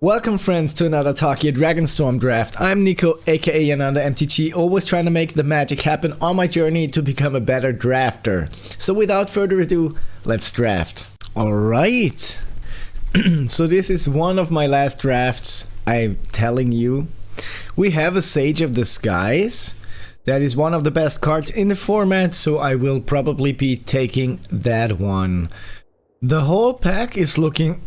Welcome friends to another Tarkir Dragonstorm Draft. I'm Nico, aka another MTG, always trying to make the magic happen on my journey to become a better drafter. So without further ado, let's draft. Alright. So this is one of my last drafts, I'm telling you. We have a Sage of the Skies. That is one of the best cards in the format, so I will probably be taking that one. The whole pack is looking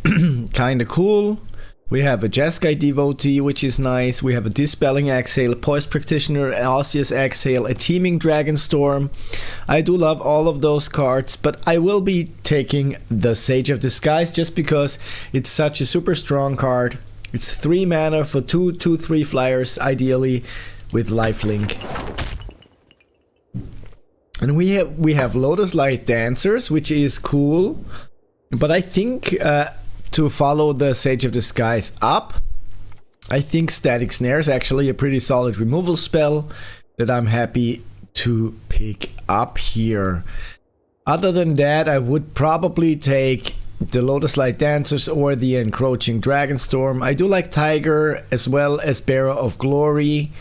kinda cool. We have a Jeskai Devotee, which is nice. We have a Dispelling Exhale, Poise Practitioner, an Osseous Exhale, a Teeming Dragonstorm. I do love all of those cards, but I will be taking the Sage of the Skies just because it's such a super strong card. It's 3 mana for 2/3 flyers, ideally with lifelink. And we have Lotus Light Dancers, which is cool, but I think to follow the Sage of the Skies up, I think Static Snare is actually a pretty solid removal spell that I'm happy to pick up here. Other than that, I would probably take the Lotus Light Dancers or the Encroaching Dragonstorm. I do like Tiger as well as Bearer of Glory.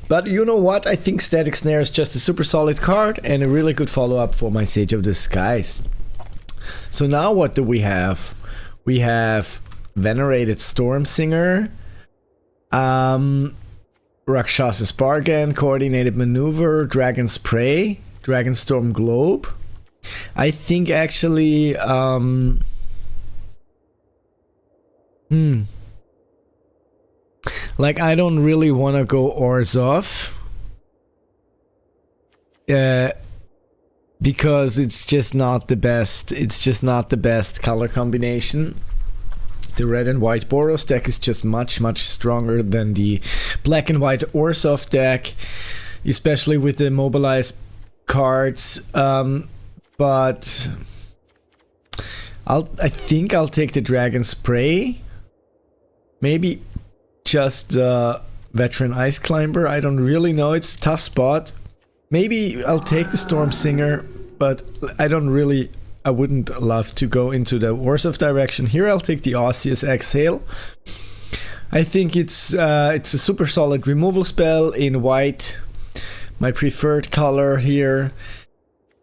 But you know what? I think Static Snare is just a super solid card and a really good follow-up for my Sage of the Skies. So now what do we have? We have Venerated Stormsinger, Rakshas's Bargain, Coordinated Maneuver, Dragon's Prey, Dragonstorm Globe. I think actually, like I don't really want to go Orzhov. Because it's just not the best. It's just not the best color combination. The red and white Boros deck is just much stronger than the black and white Orzhov deck, especially with the mobilize cards. But I think I'll take the Dragon's Prey. Maybe just Veteran Ice Climber. I don't really know. It's a tough spot. Maybe I'll take the Storm Singer, but I wouldn't love to go into the Orzhov direction. Here I'll take the Osseous Exhale. I think it's a super solid removal spell in white, my preferred color here.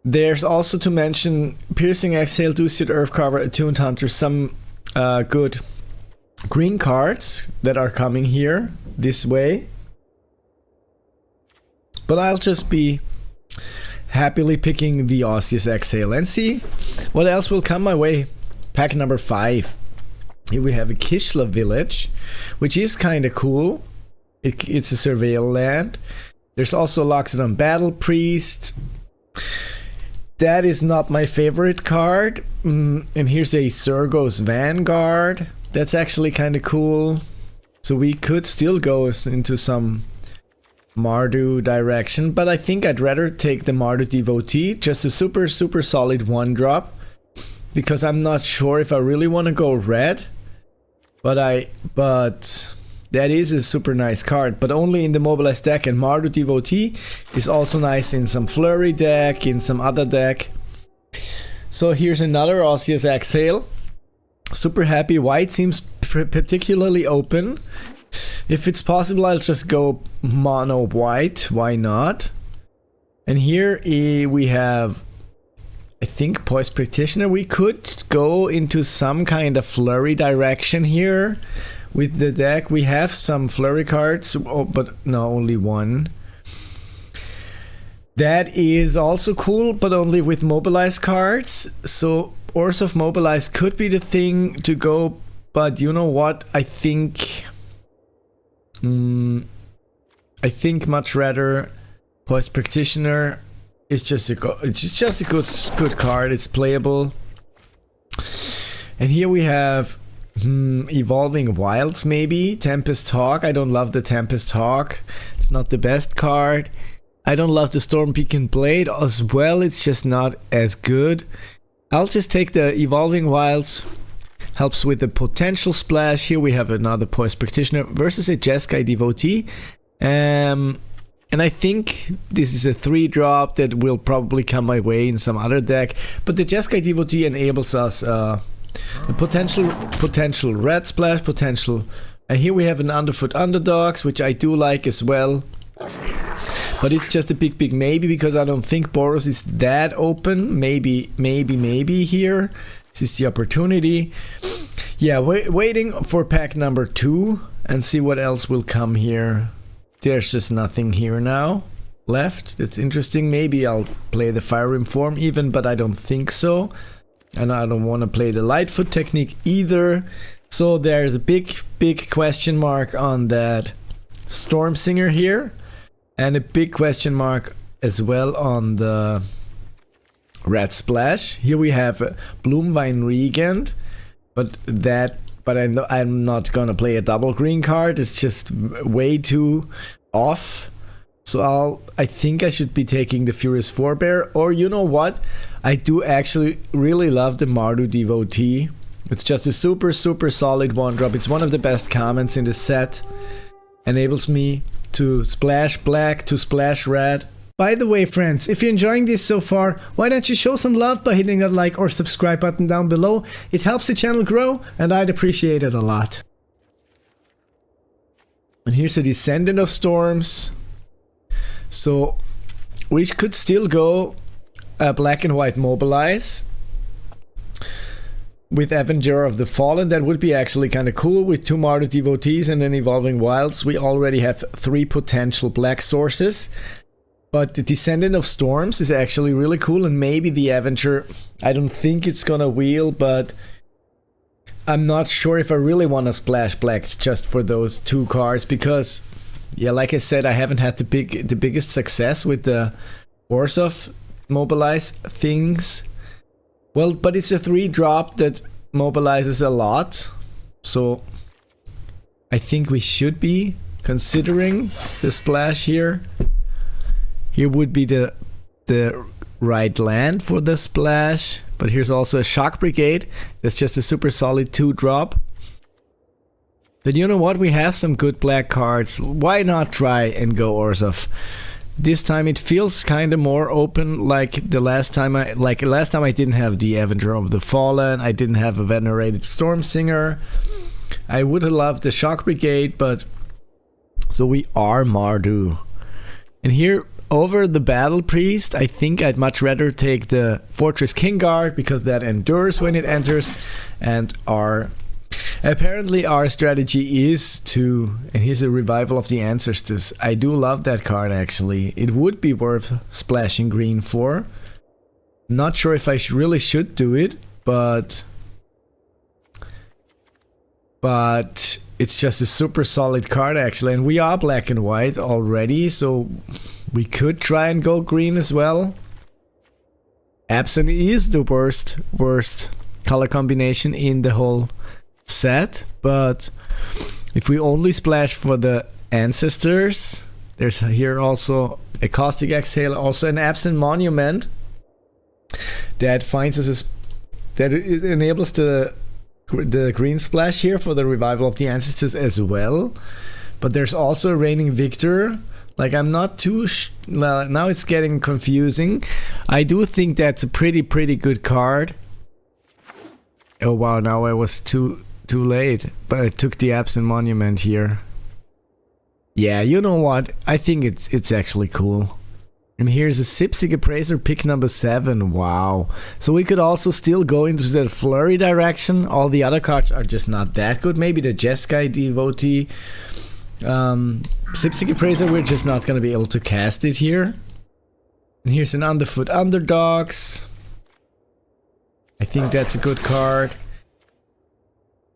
There's also to mention Piercing Exhale, Ducid Earthcarver, Attuned Hunter, some good green cards that are coming here this way. But I'll just be happily picking the Osseous Exhale and see what else will come my way. Pack number 5. Here we have a Kishla Village, which is kind of cool. It's a Surveil land. There's also Loxodon Battle Priest. That is not my favorite card. And here's a Surgos Vanguard. That's actually kind of cool. So we could still go into some Mardu direction, but I think I'd rather take the Mardu Devotee, just a super solid 1-drop, because I'm not sure if I really want to go red, but that is a super nice card, but only in the mobilized deck, and Mardu Devotee is also nice in some Flurry deck, in some other deck. So here's another Osseous Exhale. Super happy. White seems particularly open. If it's possible, I'll just go mono white. Why not? And here we have, I think, Poise Practitioner. We could go into some kind of Flurry direction here with the deck. We have some Flurry cards, but no, only one. That is also cool, but only with Mobilize cards. So Orzhov Mobilize could be the thing to go, but you know what? I think much rather Poise Practitioner is just a good card. It's playable. And here we have Evolving Wilds, maybe Tempest Hawk. I don't love the Tempest Hawk. It's not the best card. I don't love the Storm Beacon Blade as well. It's just not as good. I'll just take the Evolving Wilds. Helps with the potential splash. Here we have another Poise Practitioner versus a Jeskai Devotee. And I think this is a 3-drop that will probably come my way in some other deck. But the Jeskai Devotee enables us A potential red splash, potential. And here we have an underfoot underdogs, which I do like as well. But it's just a big maybe, because I don't think Boros is that open. Maybe here. This is the opportunity. Yeah, waiting for pack number 2 and see what else will come here. There's just nothing here now left. That's interesting. Maybe I'll play the Fire Rim form even, but I don't think so. And I don't want to play the Lightfoot technique either. So there's a big question mark on that Storm Singer here. And a big question mark as well on the Red Splash. Here we have Bloomvine Regent. But I'm not gonna play a double green card. It's just way too off. So I think I should be taking the Furious Forebear. Or you know what? I do actually really love the Mardu Devotee. It's just a super solid one drop. It's one of the best comments in the set. Enables me to splash black to splash red. By the way, friends, if you're enjoying this so far, why don't you show some love by hitting that like or subscribe button down below? It helps the channel grow, and I'd appreciate it a lot. And here's a Descendant of Storms. So we could still go black and white mobilize with Avenger of the Fallen. That would be actually kind of cool with 2 Mardu Devotees and then Evolving Wilds. We already have 3 potential black sources. But the Descendant of Storms is actually really cool, and maybe the Avenger, I don't think it's gonna wheel, but I'm not sure if I really want to splash black just for those 2 cards, because, yeah, like I said, I haven't had the biggest success with the Orzhov mobilize things. Well, but it's a 3-drop that mobilizes a lot, so I think we should be considering the splash here. Here would be the right land for the splash, but here's also a Shock Brigade. That's just a super solid 2-drop. But you know what? We have some good black cards. Why not try and go Orzhov? This time it feels kind of more open, like the last time I didn't have the Avenger of the Fallen. I didn't have a Venerated Storm Singer. I would have loved the Shock Brigade, but so we are Mardu. And here over the Battle Priest, I think I'd much rather take the Fortress King Guard, because that endures when it enters. And apparently our strategy is to, and here's a Revival of the Ancestors. I do love that card actually. It would be worth splashing green for. Not sure if I really should do it, but it's just a super solid card actually. And we are black and white already, so we could try and go green as well. Abzan is the worst color combination in the whole set, but if we only splash for the Ancestors, there's here also a Caustic Exhale, also an Absent Monument that finds us that it enables the green splash here for the Revival of the Ancestors as well. But there's also a Reigning Victor. Like, I'm not too well, now it's getting confusing. I do think that's a pretty good card. Oh wow, now I was too late, but I took the Absent Monument here. Yeah, you know what? I think it's actually cool. And here's a Sipsig Appraiser, pick number 7. Wow. So we could also still go into the Flurry direction. All the other cards are just not that good. Maybe the Jeskai Devotee. Sipsig Appraiser, we're just not going to be able to cast it here. And here's an Underfoot Underdogs. I think that's a good card.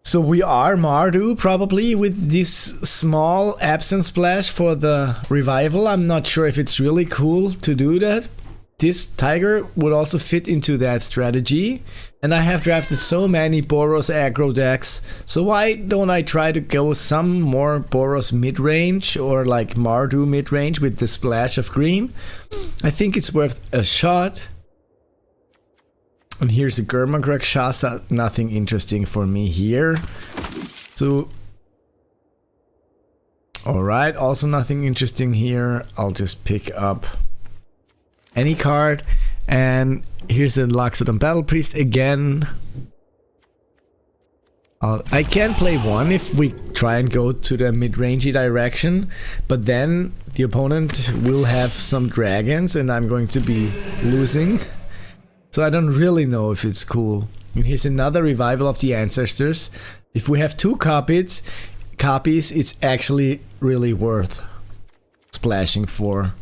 So we are Mardu probably with this small Absent Splash for the Revival. I'm not sure if it's really cool to do that. This Tiger would also fit into that strategy. And I have drafted so many Boros aggro decks. So why don't I try to go some more Boros mid-range or like Mardu mid-range with the splash of green? I think it's worth a shot. And here's a Gurmag Rakshasa, nothing interesting for me here. So, alright, also nothing interesting here. I'll just pick up any card. And here's the Loxodon Battle Priest again. I can play one if we try and go to the mid-rangey direction, but then the opponent will have some dragons and I'm going to be losing. So I don't really know if it's cool. And here's another Revival of the Ancestors. If we have 2 copies, it's actually really worth splashing for.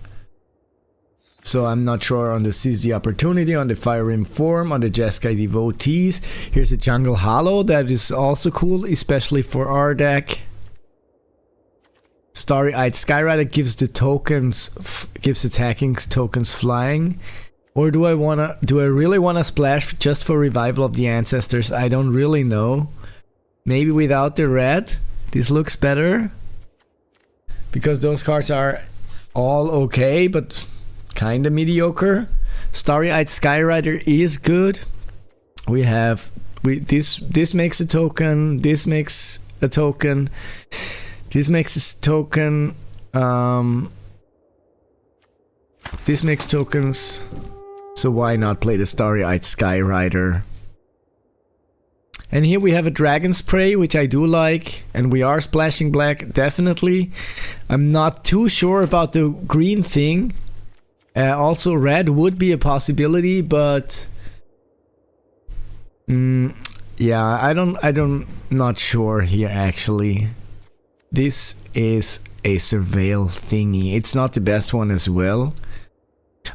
So I'm not sure on the Seize the Opportunity, on the Fire Rim Form, on the Jeskai Devotees. Here's a Jungle Hollow that is also cool, especially for our deck. Starry-Eyed Skyrider gives the tokens, gives attacking tokens flying. Or do I really wanna splash just for Revival of the Ancestors? I don't really know. Maybe without the red, this looks better. Because those cards are all okay, but kinda mediocre. Starry-Eyed Skyrider is good. This makes a token, this makes a token, this makes a token, this makes tokens. So why not play the Starry-Eyed Skyrider? And here we have a Dragon's Prey, which I do like, and we are splashing black, definitely. I'm not too sure about the green thing. Also red would be a possibility, but yeah, I'm not sure here actually. This is a Surveil thingy. It's not the best one as well.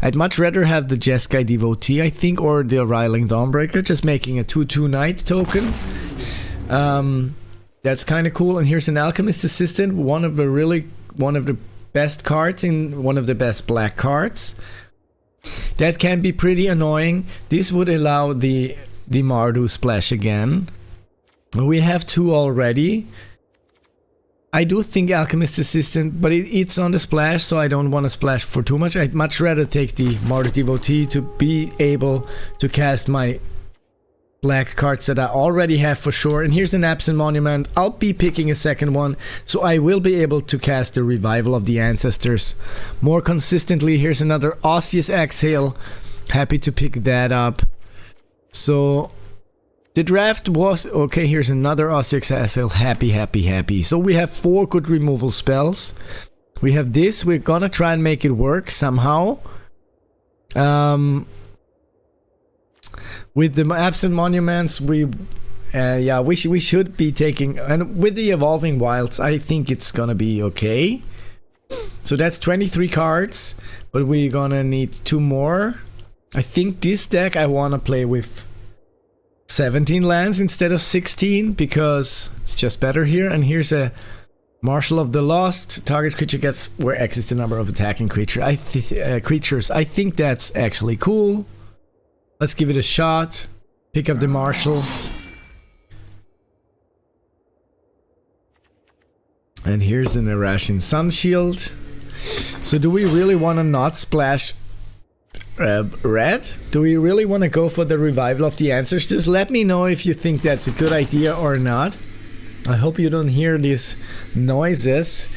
I'd much rather have the Jeskai Devotee, I think, or the Riling Dawnbreaker, just making a 2/2 Knight token. That's kind of cool. And here's an Alchemist Assistant, one of the best cards in one of the best black cards. That can be pretty annoying. This would allow the Mardu splash again. We have 2 already. I do think Alchemist Assistant, but it's on the splash, so I don't want to splash for too much. I'd much rather take the Mardu Devotee to be able to cast my black cards that I already have for sure. And here's an Absent Monument. I'll be picking a second one, so I will be able to cast the Revival of the Ancestors more consistently. Here's another Osseous Exhale. Happy to pick that up. So the draft was okay. Here's another Osseous Exhale. Happy. So we have 4 good removal spells. We have this. We're gonna try and make it work somehow. With the Absent Monuments, we should be taking, and with the Evolving Wilds, I think it's gonna be okay. So that's 23 cards, but we're gonna need 2 more. I think this deck I wanna play with 17 lands instead of 16 because it's just better here. And here's a Marshal of the Lost. Target creature gets where X is the number of attacking creatures. I think that's actually cool. Let's give it a shot. Pick up the Marshal. And here's the Narashin Sunshield. So do we really want to not splash red? Do we really want to go for the Revival of the Ancestors? Let me know if you think that's a good idea or not. I hope you don't hear these noises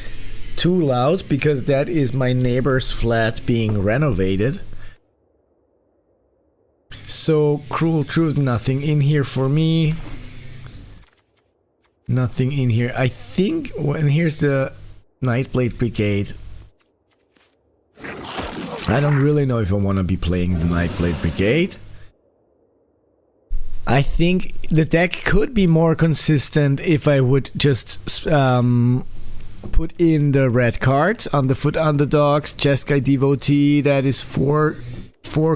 too loud, because that is my neighbor's flat being renovated. So, Cruel Truth, nothing in here for me. Nothing in here. I think, and here's the Nightblade Brigade. I don't really know if I want to be playing the Nightblade Brigade. I think the deck could be more consistent if I would just put in the red cards on the Foot Underdogs, Jeskai Devotee, that is 4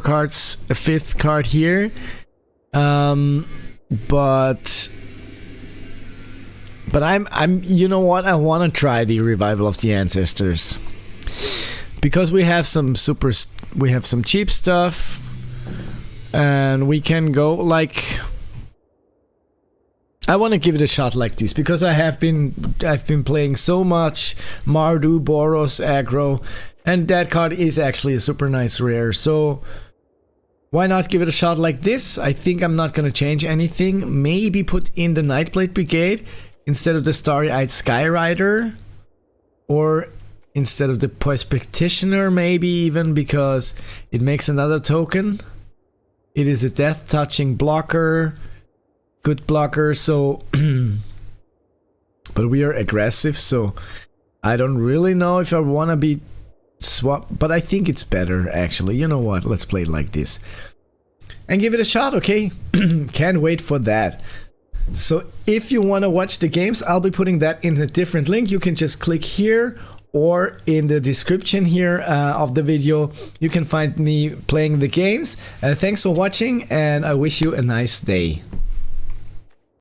cards, a 5th card here. But I'm you know what, I want to try the Revival of the Ancestors. Because we have some cheap stuff, and we can go like, I want to give it a shot like this because I've been playing so much Mardu, Boros, aggro, and that card is actually a super nice rare. So why not give it a shot like this? I think I'm not gonna change anything. Maybe put in the Nightblade Brigade instead of the Starry-Eyed Skyrider, or instead of the Poised Practitioner, maybe even, because it makes another token. It is a death touching blocker. good blocker, so but we are aggressive, so I don't really know if I want to be swap, but I think it's better actually. You know what? Let's play it like this and give it a shot, okay? Can't wait for that. So if you want to watch the games, I'll be putting that in a different link. You can just click here, or in the description here of the video, you can find me playing the games. Thanks for watching, and I wish you a nice day.